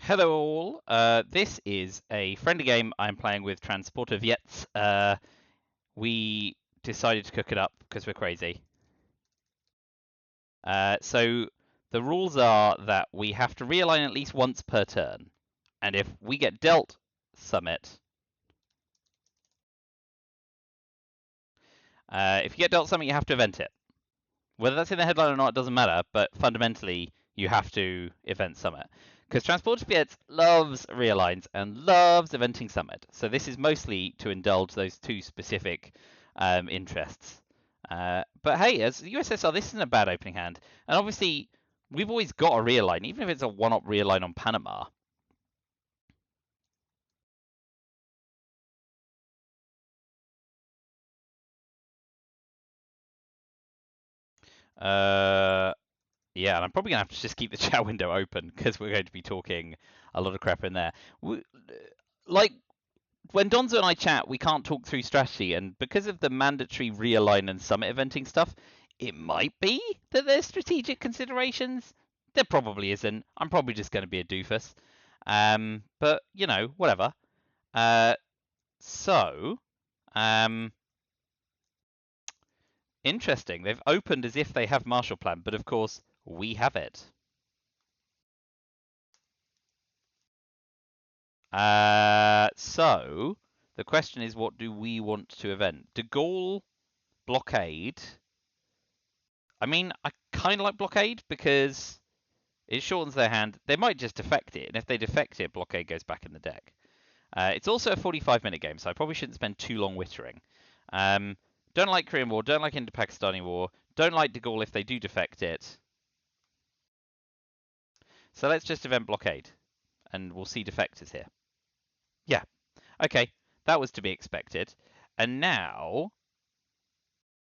Hello all, this is a friendly game I'm playing with transportowiec. We decided to cook it up because we're crazy. So the rules are that we have to realign at least once per turn. And if we get dealt summit, if you get dealt something, you have to event it. Whether that's in the headline or not, it doesn't matter, but fundamentally, you have to event summit. Because transportowiec loves realigns and loves eventing summit. So this is mostly to indulge those two specific interests. But hey, as USSR, this isn't a bad opening hand. And obviously, we've always got a realign, even if it's a one-up realign on Panama. Yeah, and I'm probably going to have to just keep the chat window open because we're going to be talking a lot of crap in there. Like, when Donzo and I chat, we can't talk through strategy, and because of the mandatory realign and summit eventing stuff, it might be that there's strategic considerations. There probably isn't. I'm probably just going to be a doofus. But you know, whatever. Uh, so, um, interesting. They've opened as if they have Marshall Plan, but of course we have it. So the question is, what do we want to event? De Gaulle blockade. I mean, I kind of like blockade because it shortens their hand. They might just defect it, and if they defect it, blockade goes back in the deck. It's also a 45-minute game, so I probably shouldn't spend too long wittering. Don't like Korean War, don't like Indo-Pakistani War, don't like De Gaulle if they do defect it. So let's just event blockade, and we'll see defectors here. Yeah, okay, that was to be expected. And now,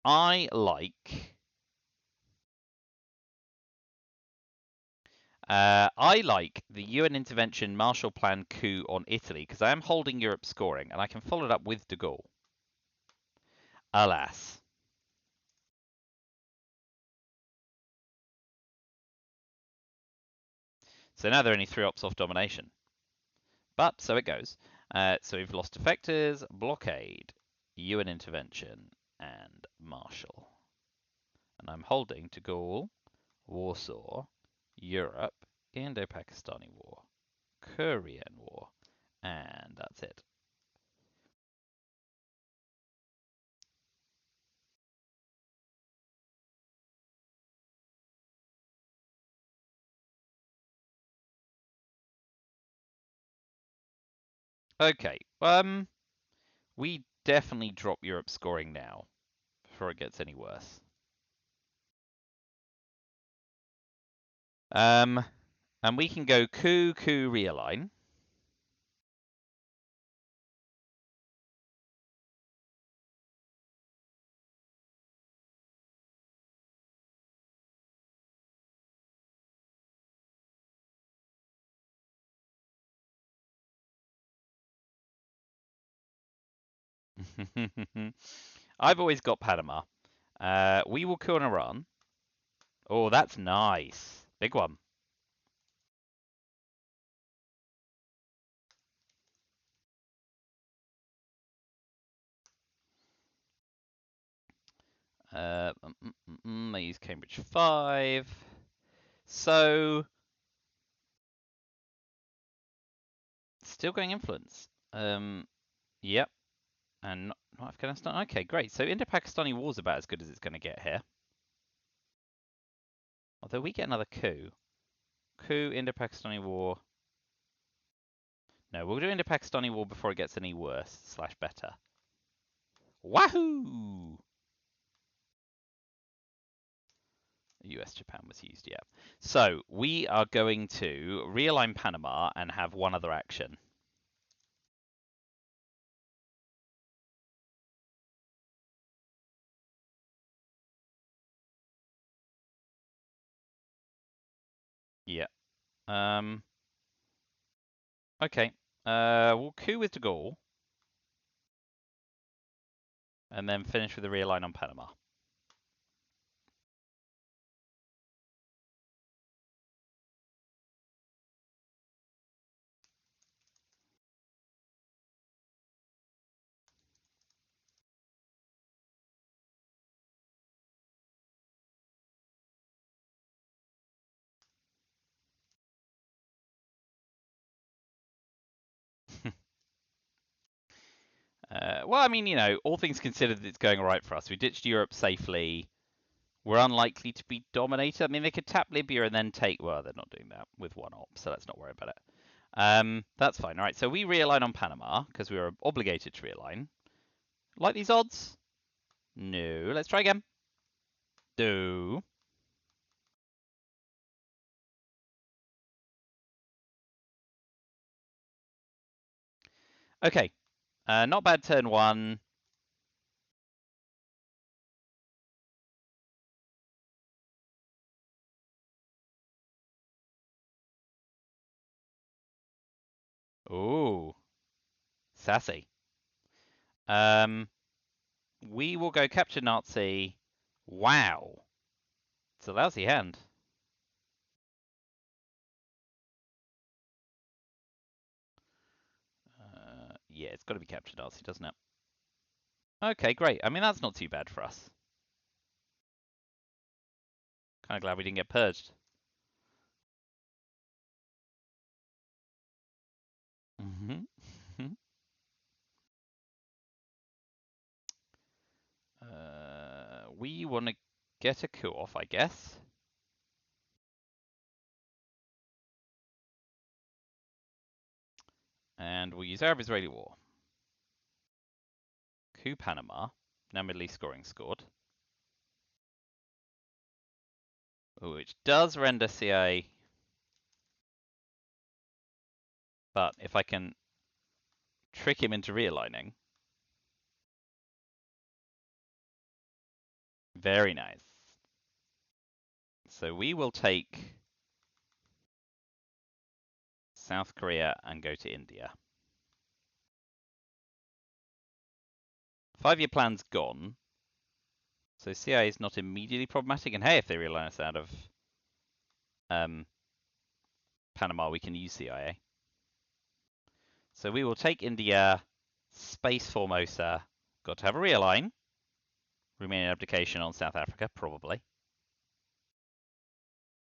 I like the UN intervention Marshall Plan coup on Italy because I am holding Europe scoring and I can follow it up with de Gaulle. Alas. So now there are only 3 ops off domination. But so it goes. So we've lost defectors, blockade, UN intervention, and Marshall. And I'm holding de Gaulle, Warsaw, Europe, Indo-Pakistani War, Korean War, and that's it. Okay, we definitely drop Europe scoring now before it gets any worse. And we can go coup, realign. I've always got Panama. We will coup on Iran. Oh, that's nice. Big one. I use Cambridge 5. So, still going influence. Yep. And not Afghanistan. Okay, great. So Indo-Pakistani war's about as good as it's going to get here. Although we get another coup. Coup, Indo-Pakistani war. No, we'll do Indo-Pakistani war before it gets any worse / better. Wahoo! US-Japan was used, yeah. So we are going to realign Panama and have one other action. Yeah. Okay. We'll coup with de Gaulle. And then finish with a realign on Panama. Well, I mean, you know, all things considered, it's going all right for us. We ditched Europe safely. We're unlikely to be dominated. I mean, they could tap Libya and then take. Well, they're not doing that with one op, so let's not worry about it. That's fine. All right, so we realign on Panama because we were obligated to realign. Like these odds? No. Let's try again. Do. Okay. Not bad turn one. Ooh. Sassy. Um, we will go capture Nazi. Wow. It's a lousy hand. Yeah, it's got to be capture Nazi, doesn't it? Okay, great. I mean, that's not too bad for us. Kind of glad we didn't get purged. Mm-hmm. We want to get a coup off, I guess. And we'll use Arab-Israeli War. Coup Panama. Now Middle East scoring scored. Ooh, which does render CIA. But if I can trick him into realigning. Very nice. So we will take South Korea and go to India. 5-year plan's gone. So CIA is not immediately problematic. And hey, if they realign us out of Panama, we can use CIA. So we will take India, space Formosa. Got to have a realign. Romanian abdication on South Africa, probably.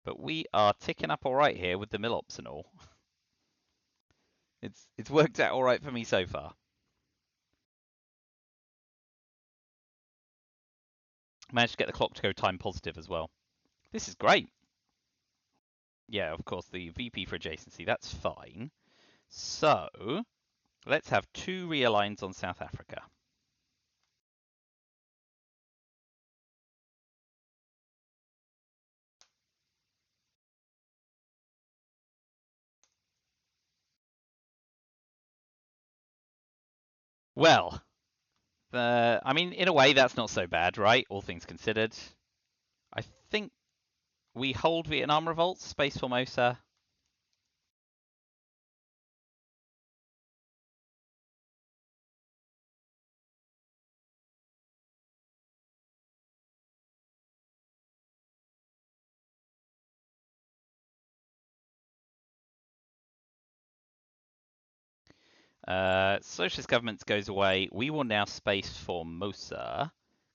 But we are ticking up all right here with the mill-ops and all. It's worked out all right for me so far. Managed to get the clock to go time positive as well. This is great. Yeah, of course, the VP for adjacency, that's fine. So, let's have 2 realigns on South Africa. Well, I mean, in a way, that's not so bad, right? All things considered. I think we hold Vietnam revolts, Space Formosa. Socialist governments goes away. We will now space Formosa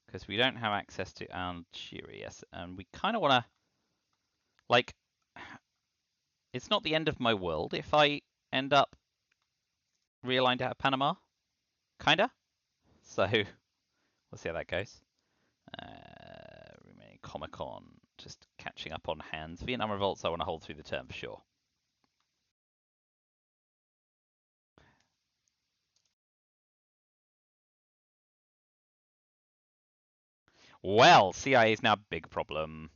because we don't have access to Algeria, and we kind of want to, like, it's not the end of my world if I end up realigned out of Panama, kinda. So we'll see how that goes. Remaining Comic Con, just catching up on hands. Vietnam revolts I want to hold through the term for sure. Well, CIA is now a big problem.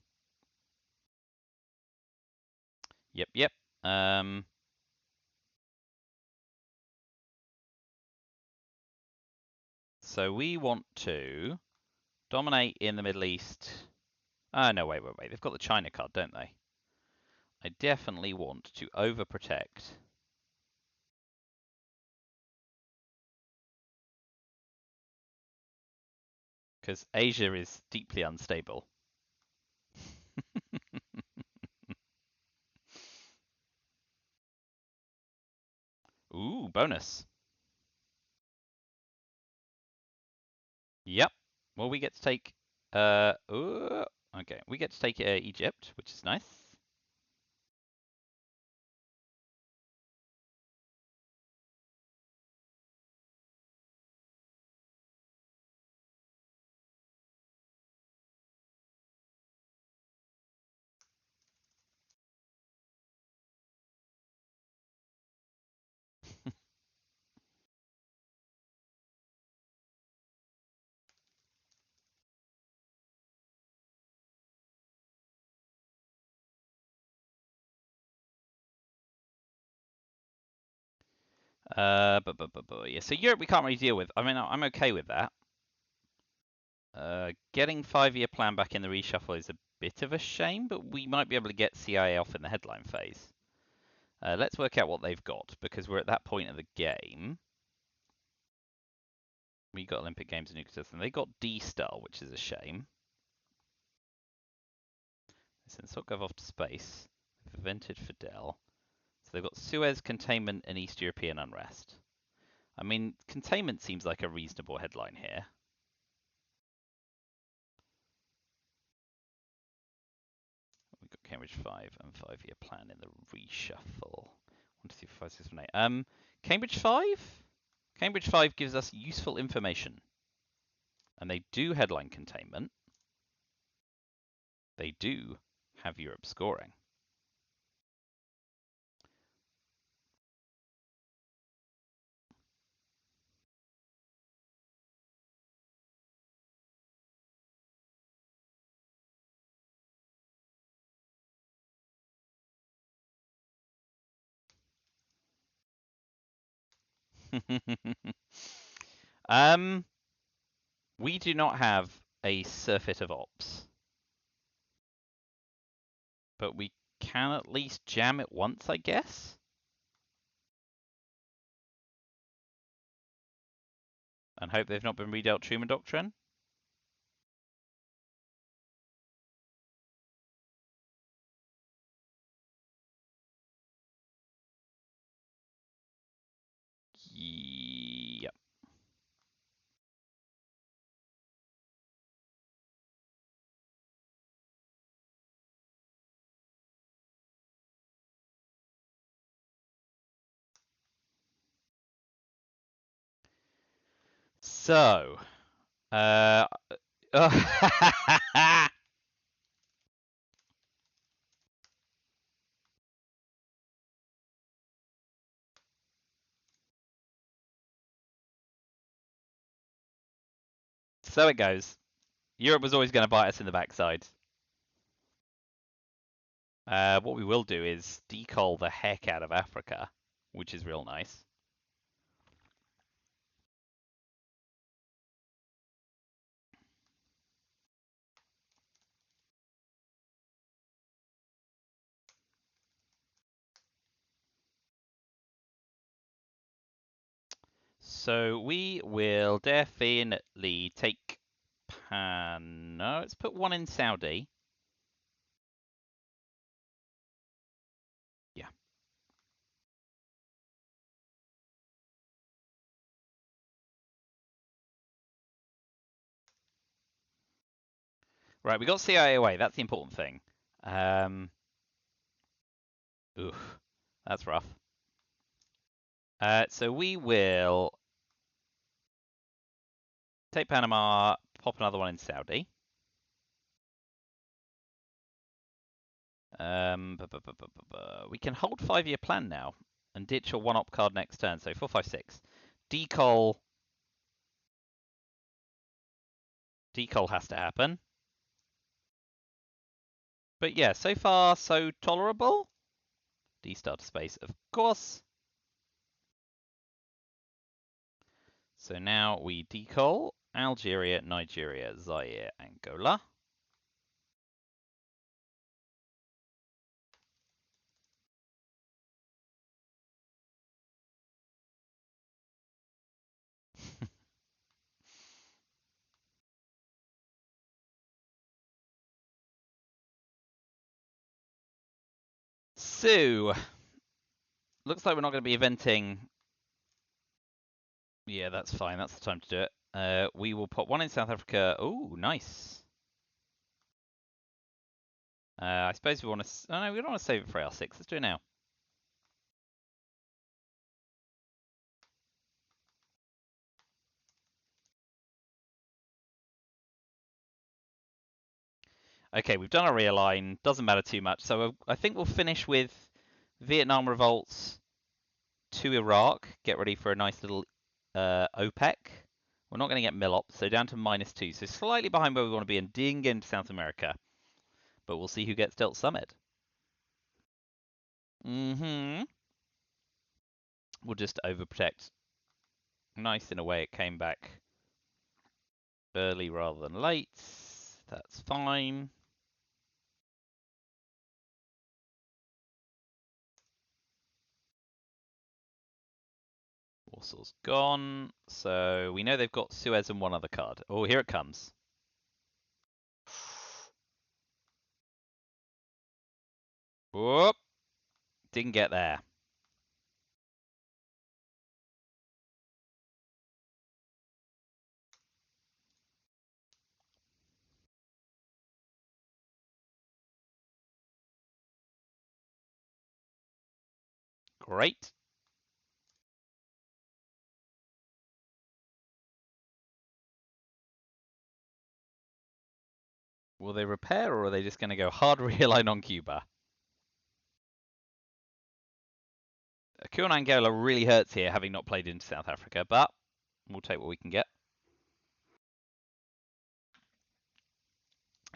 Yep. So we want to dominate in the Middle East. No, wait. They've got the China card, don't they? I definitely want to overprotect. Because Asia is deeply unstable. Ooh, bonus. Yep. Well, we get to take. Okay. We get to take Egypt, which is nice. Yeah. So Europe we can't really deal with. I mean, I'm okay with that. Getting 5-year plan back in the reshuffle is a bit of a shame, but we might be able to get CIA off in the headline phase. Let's work out what they've got, because we're at that point of the game. We got Olympic Games and nuclear system. They got D-Star, which is a shame. Since Sotgov off to space, they've invented Fidel. So they've got Suez, containment, and East European unrest. I mean, containment seems like a reasonable headline here. We've got Cambridge 5 and 5-year plan in the reshuffle. 1, 2, 3, 4, 5, 6, 7, 8. Cambridge 5? Cambridge 5 gives us useful information. And they do headline containment. They do have Europe scoring. We do not have a surfeit of ops. But we can at least jam it once, I guess? And hope they've not been redealt Truman Doctrine? Yep. So, so it goes. Europe was always going to bite us in the backside. What we will do is decoal the heck out of Africa, which is real nice. So we will definitely take Pan. No, let's put one in Saudi. Yeah. Right, we got CIA away. That's the important thing. Oof, that's rough. So we will take Panama, pop another one in Saudi. We can hold 5-year plan now and ditch a 1-op card next turn. So 4, 5, 6. Decol. Decol has to happen. But yeah, so far so tolerable. D-star to space, of course. So now we decol Algeria, Nigeria, Zaire, Angola. So, looks like we're not going to be eventing. Yeah, that's fine. That's the time to do it. We will put one in South Africa. Oh, nice. I suppose we want to. Oh, no, we don't want to save it for AR6. Let's do it now. Okay, we've done our realign. Doesn't matter too much. So I think we'll finish with Vietnam revolts to Iraq. Get ready for a nice little OPEC. We're not going to get Millop, so down to -2. So slightly behind where we want to be and ding into South America. But we'll see who gets dealt Summit. Mm-hmm. We'll just overprotect. Nice in a way it came back early rather than late. That's fine. Warsaw's gone. So we know they've got Suez and one other card. Oh, here it comes. Whoop. Didn't get there. Great. Will they repair, or are they just going to go hard realign on Cuba? Kuan Angola really hurts here, having not played into South Africa, but we'll take what we can get.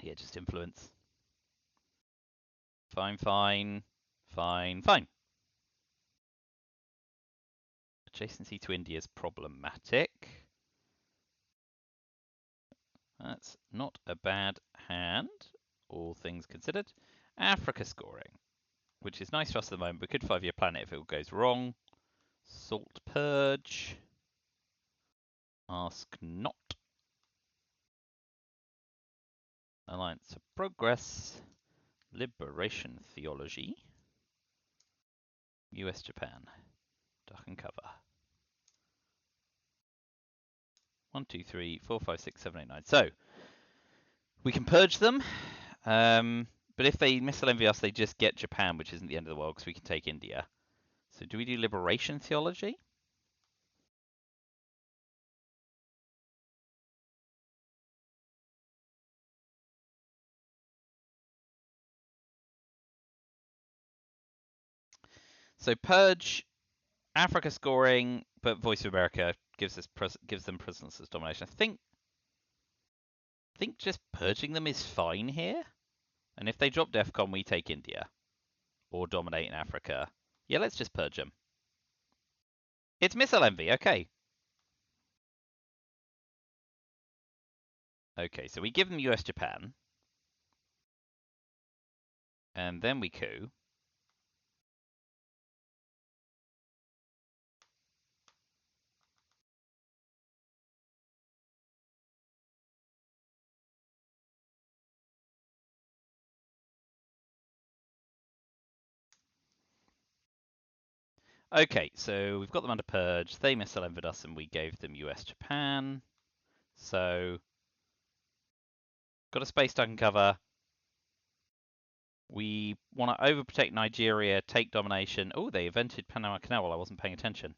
Yeah, just influence. Fine, fine. Fine, fine. Adjacency to India is problematic. That's not a bad hand, all things considered. Africa scoring, which is nice for us at the moment. We could 5-year plan it if it goes wrong. Salt Purge. Ask not. Alliance of Progress. Liberation Theology. US Japan. Duck and cover. 1, 2, 3, 4, 5, 6, 7, 8, 9. So we can purge them. But if they missile envy us, they just get Japan, which isn't the end of the world because we can take India. So do we do Liberation Theology? So purge, Africa scoring, but Voice of America gives them presence as domination. I think just purging them is fine here. And if they drop DEFCON, we take India or dominate in Africa. Yeah, let's just purge them. It's missile envy. Okay. Okay, so we give them US Japan. And then we coup. Okay, so we've got them under purge. They missile envied us and we gave them US Japan. So got a space duck and cover. We want to overprotect Nigeria, take domination. Oh, they invented Panama Canal while I wasn't paying attention.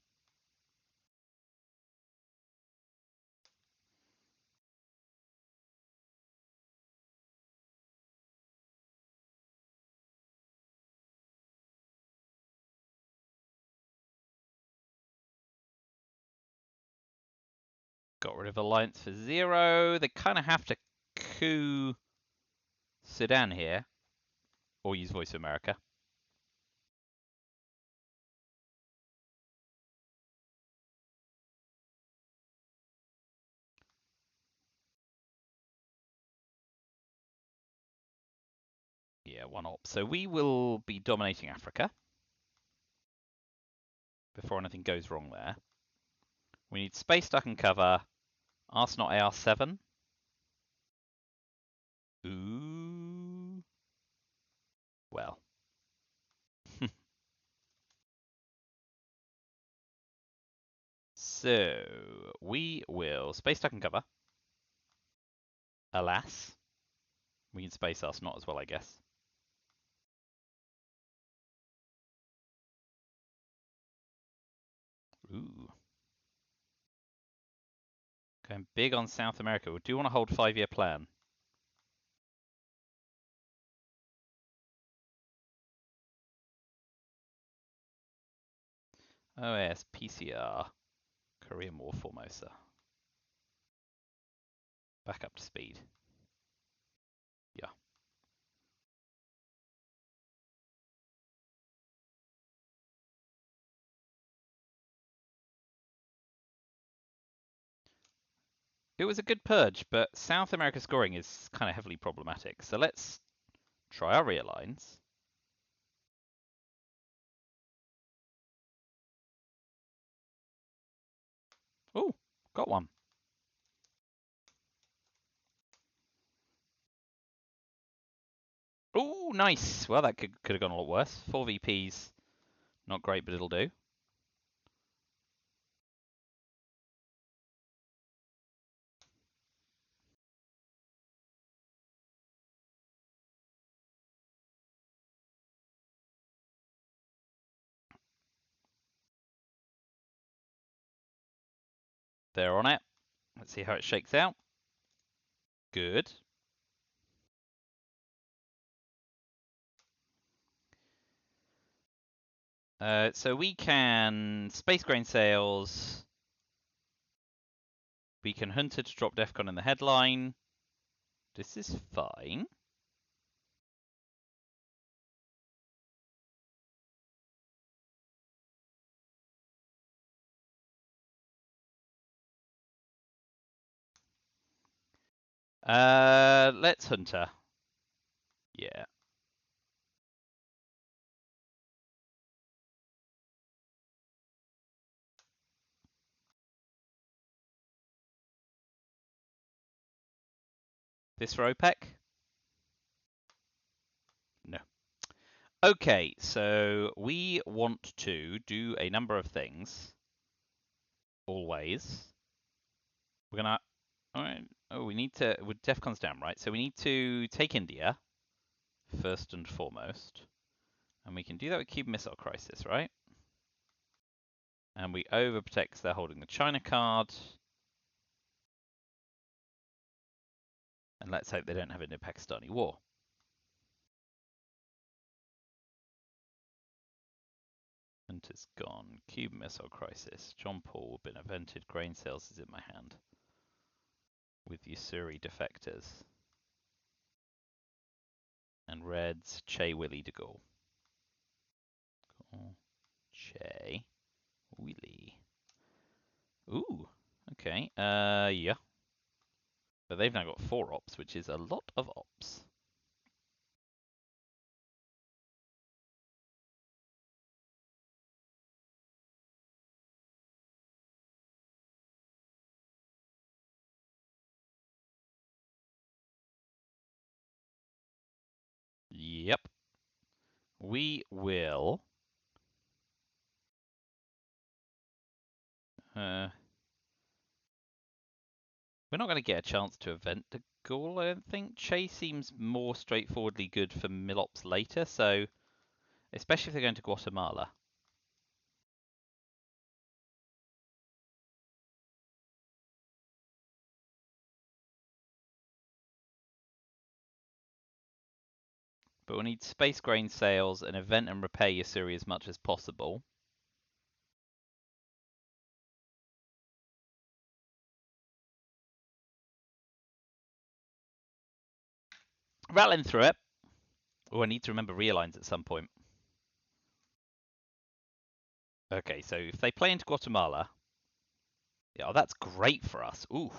Got rid of Alliance for 0. They kind of have to coup Sudan here, or use Voice of America. Yeah, one op. So we will be dominating Africa before anything goes wrong there. We need space duck and cover. Arsenal AR7. Ooh. Well. So we will space duck and cover. Alas. We can space Arsenal as well, I guess. Ooh. Going big on South America. We do want to hold 5-year plan. OAS, PCR, Korean War, Formosa. Back up to speed. Yeah. It was a good purge, but South America scoring is kind of heavily problematic. So let's try our realigns. Oh, got one. Oh, nice. Well, that could have gone a lot worse. 4 VPs, not great, but it'll do. They're on it. Let's see how it shakes out. Good. So we can Space Grain Sales. We can Hunter to drop Defcon in the headline. This is fine. Let's Hunter. Yeah. This for OPEC? No. Okay, so we want to do a number of things. Always. We're gonna. All right. Oh, we need to. With Defcon's down, right? So we need to take India first and foremost, and we can do that with Cuban Missile Crisis, right? And we overprotect because they're holding the China card. And let's hope they don't have an Indo-Pakistani war. Hunter's gone. Cuban Missile Crisis. John Paul been invented. Grain sales is in my hand. With Usuri defectors. And Reds, Che Willie de Gaulle. Che Willie. Ooh, okay. Yeah. But they've now got 4 ops, which is a lot of ops. Yep. We will. We're not going to get a chance to event the Gaulle, I don't think. Che seems more straightforwardly good for Milops later, so especially if they're going to Guatemala. But we'll need space grain sales and event and repair Yasuri as much as possible. Rattling through it. Oh, I need to remember realigns at some point. Okay, so if they play into Guatemala, yeah, oh, that's great for us. Ooh.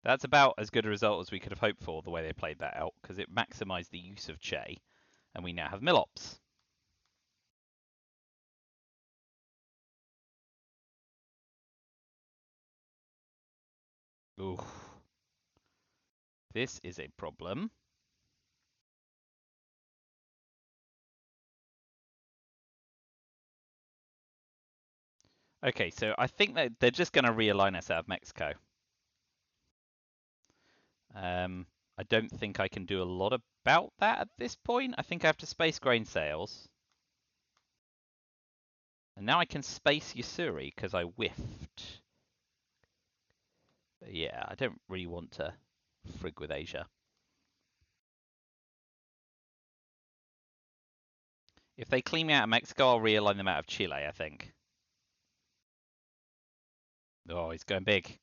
That's about as good a result as we could have hoped for the way they played that out, because it maximised the use of Che, and we now have Milops. Ooh. This is a problem. Okay, so I think that they're just going to realign us out of Mexico. I don't think I can do a lot about that at this point. I think I have to space grain sales. And now I can space Yasuri because I whiffed. Yeah, I don't really want to frig with Asia. If they clean me out of Mexico, I'll realign them out of Chile, I think. Oh, he's going big.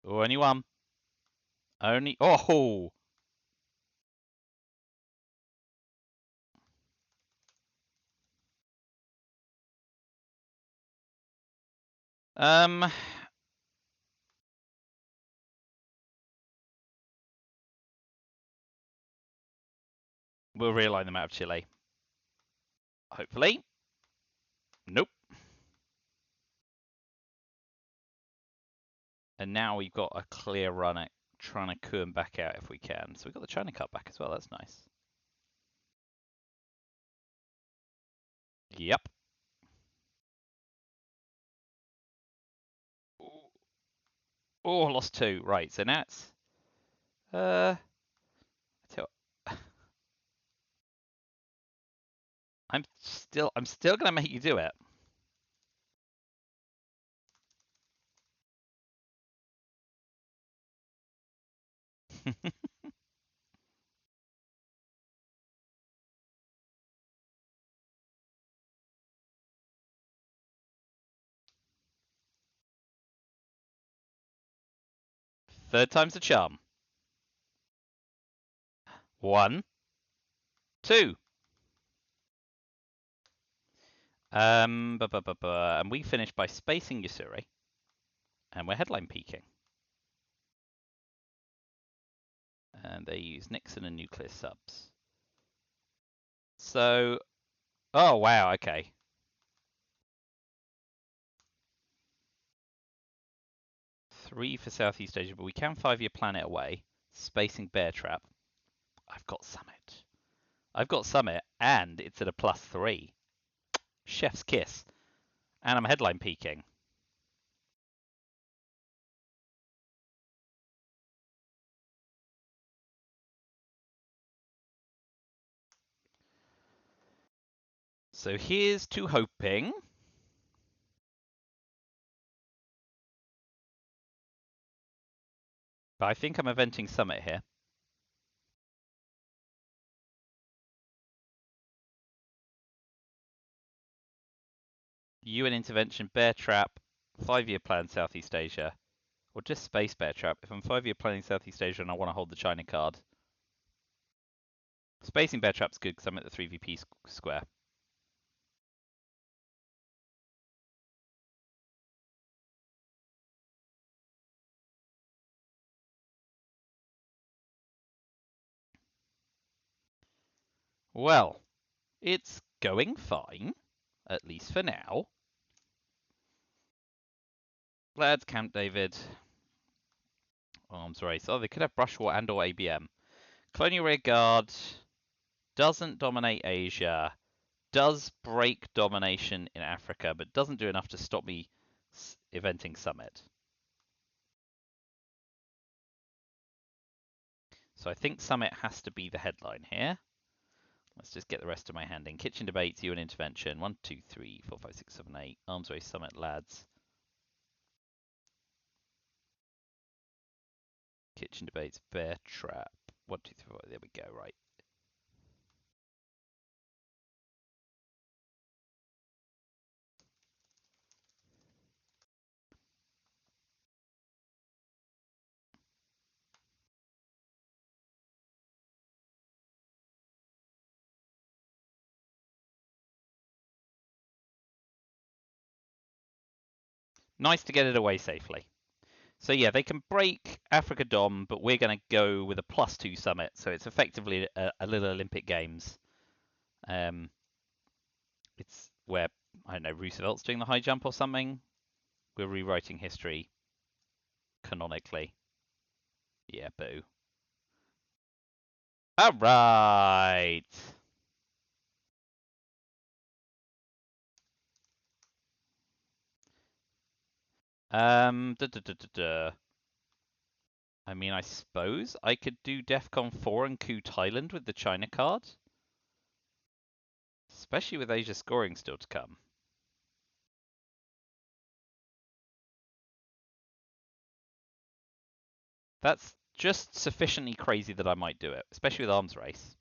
Oh, only one. Only. Oh! Um, we'll realign them out of Chile. Hopefully. Nope. And now we've got a clear run at trying to coup them back out if we can. So we've got the China Cup back as well. That's nice. Yep. Oh, lost 2. Right. So now it's I'm still gonna make you do it. Third time's the charm. 1, 2. And we finish by spacing Yusuri, and we're headline peaking. And they use Nixon and nuclear subs. So, oh wow, okay. 3 for Southeast Asia, but we can 5-year plan it away. Spacing Bear Trap. I've got Summit. And it's at a +3. Chef's kiss. And I'm headline peaking. So here's to hoping. But I think I'm eventing Summit here. UN intervention, Bear Trap, 5-year plan Southeast Asia. Or just Space Bear Trap. If I'm 5-year planning Southeast Asia and I want to hold the China card. Spacing Bear Trap's good because I'm at the 3VP square. Well, it's going fine, at least for now. Lads, Camp David. Arms race. Oh, they could have Brush War and or ABM. Colonial Rear Guard doesn't dominate Asia, does break domination in Africa, but doesn't do enough to stop me eventing Summit. So I think Summit has to be the headline here. Let's just get the rest of my hand in. Kitchen debates, UN intervention. 1, 2, 3, 4, 5, 6, 7, 8. Arms race, Summit, lads. Kitchen debates, Bear Trap. 1, 2, 3, 4. There we go. Right. Nice to get it away safely. So yeah, they can break Africa Dom, but we're going to go with a +2 Summit. So it's effectively a little Olympic Games. It's where, I don't know, Roosevelt's doing the high jump or something. We're rewriting history canonically. Yeah, boo. All right. Da, da, da, da, da. I mean, I suppose I could do DEFCON 4 and coup Thailand with the China card. Especially with Asia scoring still to come. That's just sufficiently crazy that I might do it, especially with arms race.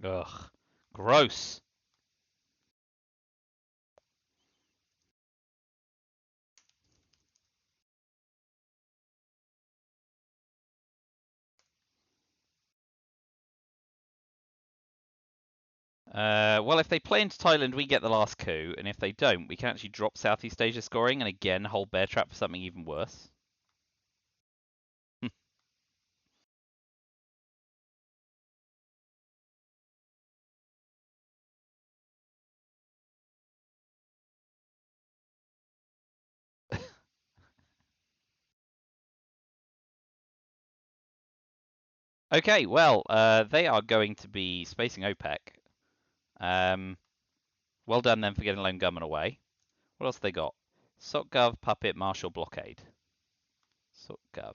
Ugh, gross. Well, if they play into Thailand, we get the last coup, and if they don't, we can actually drop Southeast Asia scoring and again hold Bear Trap for something even worse. Okay, well, they are going to be spacing OPEC. Well done then for getting Lone Gunman away. What else they got? SocGov, Puppet, Marshall, Blockade. SocGov,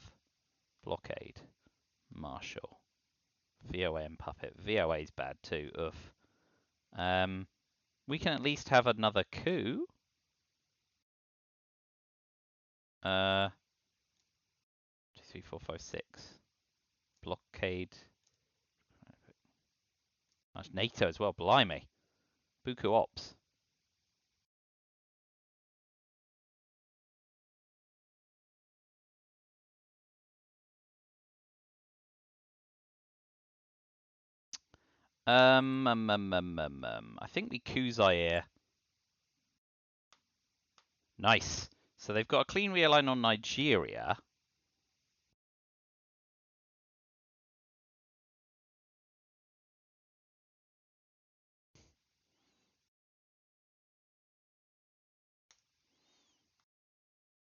Blockade, Marshall, VOA and Puppet. VOA is bad too. Oof. We can at least have another coup. 2, 3, 4, 5, 6. Blockade. That's NATO as well. Blimey. Buku Ops. I think we coup Zaire. Nice. So they've got a clean realign on Nigeria.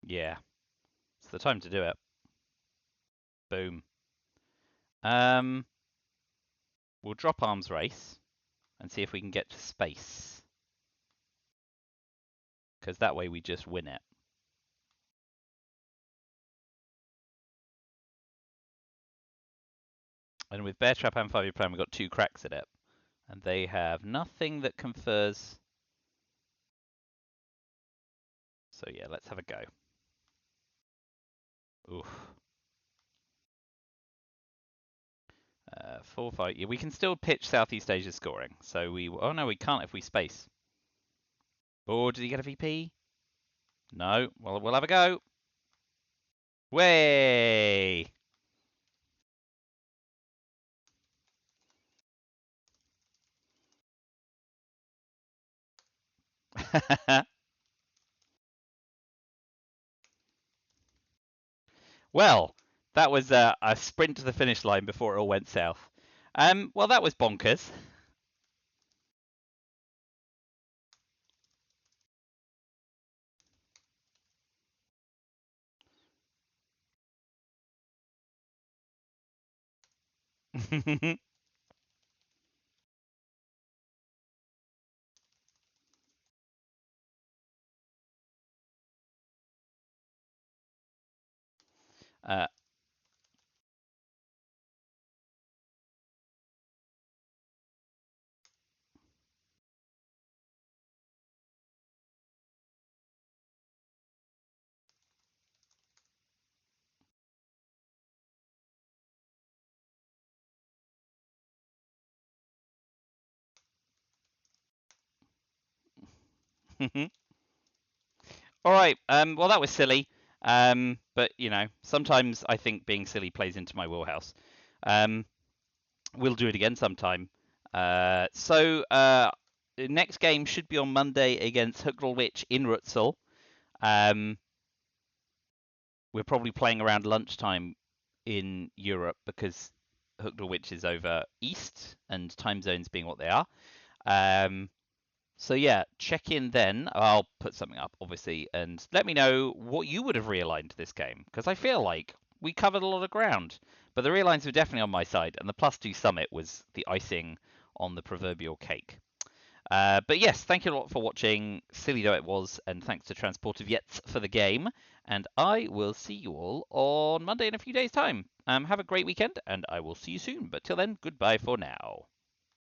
Yeah. It's the time to do it. Boom. We'll drop arms race and see if we can get to space. Because that way we just win it. And with Bear Trap and 5-year plan, we've got 2 cracks at it. And they have nothing that confers. So yeah, let's have a go. Oof. 4, 5. Yeah, we can still pitch Southeast Asia scoring. So we. Oh no, we can't if we space. Oh, did he get a VP? No. Well, we'll have a go. Way. Well, that was a sprint to the finish line before it all went south. Well, that was bonkers. uh, all right. Well, that was silly. But you know, sometimes I think being silly plays into my wheelhouse. We'll do it again sometime. Next game should be on Monday against Hucknall in Rutzel. We're probably playing around lunchtime in Europe because Hucknall is over east and time zones being what they are. So yeah, check in then. I'll put something up, obviously, and let me know what you would have realigned this game, because I feel like we covered a lot of ground. But the realigns were definitely on my side, and the +2 summit was the icing on the proverbial cake. But yes, thank you a lot for watching. Silly though it was, and thanks to transportowiec96 for the game. And I will see you all on Monday in a few days' time. Have a great weekend, and I will see you soon. But till then, goodbye for now.